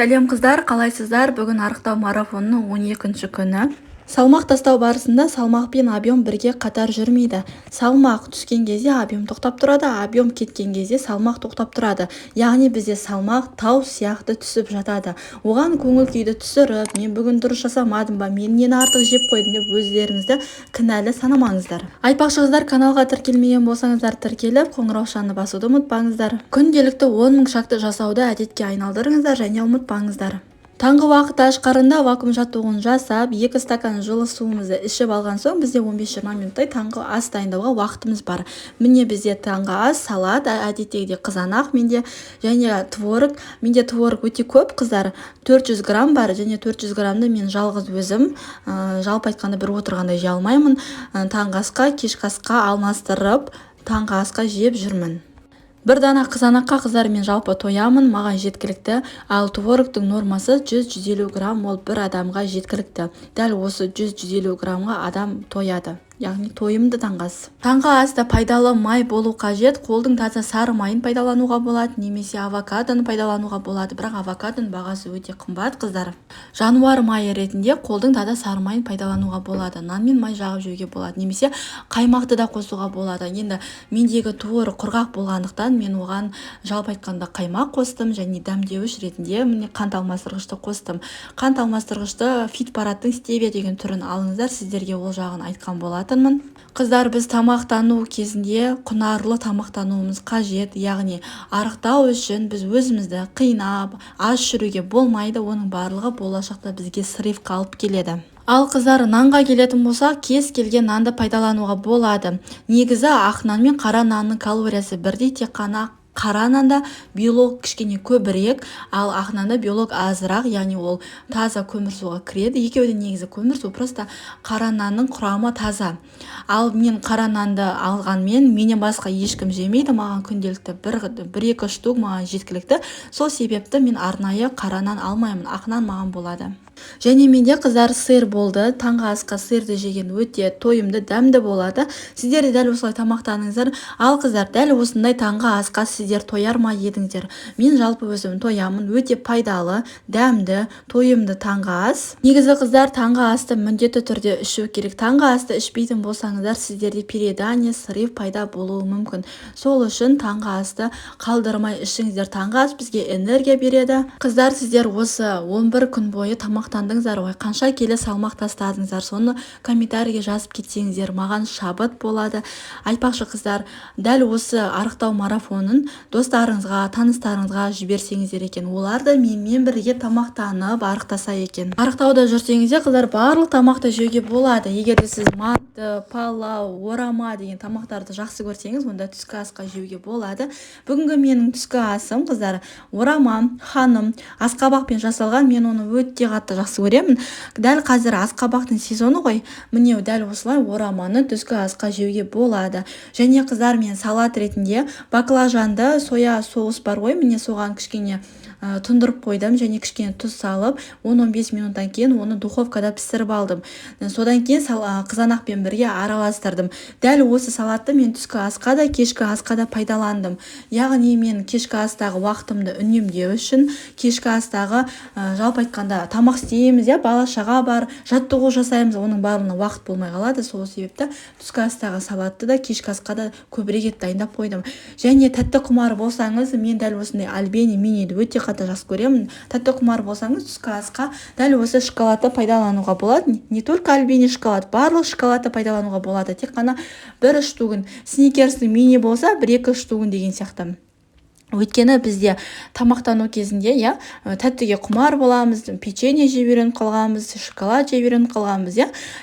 Сәлем қыздар, қалайсыздар? Бүгін арықтау марафонының 12-ші күні. Салмақ тастау барысында салмақ пен объем бірге қатар жүрмейді. Салмақ түскен кезде объем тоқтап тұрады, объем кеткен кезде салмақ тоқтап тұрады. Яғни бізде салмақ тау сияқты түсіп жатады. Оған көңіл күйді түсіріп, мен бүгін дұрыс жасамадым ба, мен нені артық жеп қойдым деп өздеріңізді кінәлі санамаңыздар. Айтпақшы қыздар, каналға тіркелмеген болсаңыздар тіркеліп, қоңыраушаны басуды ұмытпаңыздар. Күнделікті 10 000 шақты жасауды әдетке айналдырыңыздар және ұмытпаңыздар. Таңғы уақытта аш қарында вакуум жаттығуын жасап, 2 стакан жылы суымызды ішіп алған соң, бізде 15-20 минуттай таңғы ас дайындауға уақытымыз бар. Міне бізде таңғы ас, салат, әдеттегідей қызанақ менде, және творог. Менде творог өте көп қыздар, 400 грамм бар, және 400 граммды мен жалғыз өзім, жалпы айтқанда бір отырғанда жей алмаймын. Таңғы асқа, кешкі асқа алмастырып, таңғы асқа жеп жүрмін. Бір дана қызанаққа қыздар мен жалпы тоямын, маған жеткілікті, ал творогтың нормасы 100-150 грамм, ол бір адамға жеткілікті. Дәл осы 100-150 граммға адам тояды. Яғни тойымды таңғы ас. Таңғы аста пайдалы май болу қажет. Қолдың таза сары майын пайдалануға болады, немесе авокадоны пайдалануға болады. Бірақ авокадоның бағасы өте қымбат қыздар. Жануар майы ретінде қолдың таза сары майын пайдалануға болады. Нан мен май жағып жеуге болады, немесе қаймақты да қосуға болады. Енді мендегі творог құрғақ болғандықтан мен оған жалпы айтқанда қаймақ қостым, және дәмдеуіш ретінде міне қант алмастырғышты қостым. Қант алмастырғышты Фитпараттың стевия деген түрін алыңыздар, сіздерге ол жағын айтқан болады. Қыздар, біз тамақтану кезінде құнарлы тамақтануымыз қажет, яғни арықтау үшін біз өзімізді қинап, аз жүруге болмайды, оның барлығы болашақта бізге срывқа алып келеді. Ал қыздар, нанға келетін болса, кез келген нанды пайдалануға болады. Негізі ақ нан мен қара нанның калориясы бірдей, тек қана қара нанда биолог кішкене көбірек, ал ақ нанда биолог азырақ, яғни ол таза көмірсуға кіреді. Екеуі де негізі көмірсу, просто қара нанның құрамы таза. Ал мен қара нанды алғанмен, менен басқа ешкім жемейді, маған күнделікті 1-2 штук маған жеткілікті. Сол себепті мен арнайы қара нан алмаймын, ақ нан маған болады. Және менде қыздар сыр болды. Таңғы асқа сырды жеген өте тойымды, дәмді болады. Сіздер де дәл осылай тамақтаныңыздар. Ал қыздар, дәл осындай таңғы асқа сіздер тояр ма едіңдер? Мен жалпы өзім тоямын. Өте пайдалы, дәмді, тойымды таңғы ас. Негізі қыздар, таңғы асты міндетті түрде ішу керек. Таңғы асты ішпейтін болсаңыздар, сіздерде переедание, срыв пайда болуы мүмкін. Сол үшін таңғы асты қалдырмай ішіңіздер. Таңғы ас бізге энергия береді. Қыздар, сіздер осы 11 күн бойы тамақтандыңыздар ғой, қанша келі салмақ тастадыңыздар, соны комментарийге жазып кетсеңіздер, маған шабыт болады. Айтпақшы қыздар, дәл осы арықтау марафонын достарыңызға, таныстарыңызға жіберсеңіздер екен, олар да менімен бірге тамақтанып арықтаса екен. Арықтауда жүрсеңіздер қыздар, барлық тамақты жеуге болады. Егер де сіз манты, палау, орама деген тамақтарды жақсы көрсеңіз, онда түскі асқа жеуге болады. Бүгінгі менің түскі асым қыздар, орама, ханым, асқабақпен жасалған, мен оны өте қатты жақсы көремін. Дәл қазір асқабақтың сезоны ғой, міне дәл осылай ораманы түскі асқа жеуге болады. Және қыздар, мен салат ретінде баклажанды соя соус бар ғой, міне соған кішкене тұндырып қойдым, және кішкене тұз салып, 10-15 минуттан кейін оны духовкада пісіріп алдым. Содан кейін қызанақпен бірге араластырдым. Дәл осы салатты мен түскі асқа да, кешкі асқа да пайдаландым. Яғни мен кешкі астағы уақытымды үнемдеу үшін, кешкі астағы жалпы айтқанда тамақ істейміз, бала шаға бар, жаттығу жасаймыз, оның барлығына уақыт болмай қалады. Сол себепті түскі астағы салатты да, кешкі асқа да көбірек ет дайындап қойдым. Және тәтті құмар болсаңыз, мен дәл осындай альбени миниді өте қатты жақсы көремін. Тәтті құмар болсаңыз, түскі асқа дәл осы шоколадты пайдалануға болады. Не только альбени шоколад, барлық шоколадты пайдалануға болады. Тек қана 1 штугын, сникерстің мини болса 1-2 штугын деген сияқты. Өйткені бізде тамақтану кезінде тәттіге құмар боламыз, печенье жеп үйреніп қалғанбыз, шоколад жеп үйреніп қалғанбыз.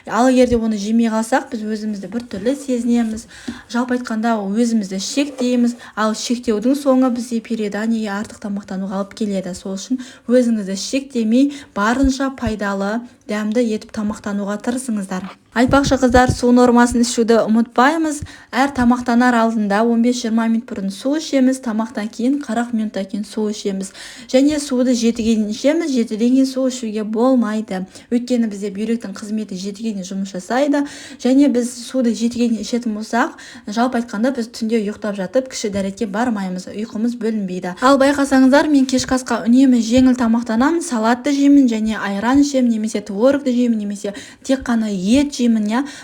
Ал егерде оны жемей қалсақ, біз өзімізді бір түрлі сезінеміз. Жалпы айтқанда өзімізді шектейміз, ал шектеудің соңы бізде перееданиеге, артық тамақтануға алып келеді. Сол үшін өзіңізді шектемей, барынша пайдалы, дәмді етіп тамақтануға тырысыңыздар. Айтпақшы қыздар, су нормасын ішуді ұмытпаймыз. Әр тамақтанар алдында 15-20 минут бұрын су ішеміз, тамақтан кейін 40 минуттан кейін су ішеміз. Және суды жетіге дейін ішеміз, жетіден кейін су ішуге болмайды. Өйткені бізде бүйректің қызметі жетіге дейін жұмыс жасайды. Және біз суды жетіге дейін ішетін болсақ, жалпы айтқанда біз түнде ұйықтап жатып кіші дәретке бармаймыз, ұйқымыз бөлінбейді. Ал байқасаңыздар, мен кешкі асқа үнемі жеңіл тамақтанамын, салатты жеймін және айран ішемін, немесе творогты жеймін, немесе тек қана ет жеймін.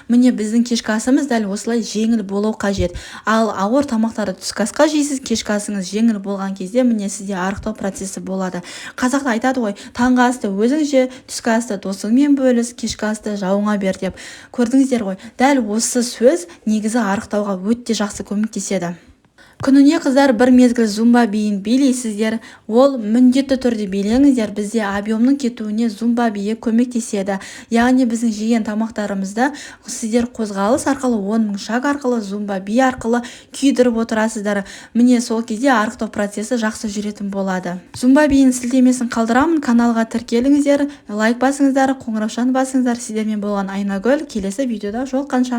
Міне біздің кешкі асымыз дәл осылай жеңіл болу қажет. Ал ауыр тамақтарды түскі асқа жейсіз, кешкі асыңыз жеңіл болған кезде міне сізде арықтау процесі болады. Қазақта айтады ғой, таңғы асты өзің же, түскі асты досыңмен бөліс, кешкі асты жауыңа бер деп. Көрдіңіздер ғой, дәл осы сөз негізі арықтауға өте жақсы көмектеседі. Күніне қыздар бір мезгіл зумба биін билейсіздер, ол міндетті түрде билеңіздер. Бізде объемның кетуіне зумба биі көмектеседі. Яғни біздің жеген тамақтарымызды сіздер қозғалыс арқылы, 10 000 шаг арқылы, зумба би арқылы күйдіріп отырасыздар. Міне сол кезде арықтау процесі жақсы жүретін болады. Зумба биінің сілтемесін қалдырамын, каналға тіркеліңіздер, лайк басыңыздар, қоңыраушаны басыңыздар. Сіздермен болған Айнагүл, келесі видеода жолыққанша.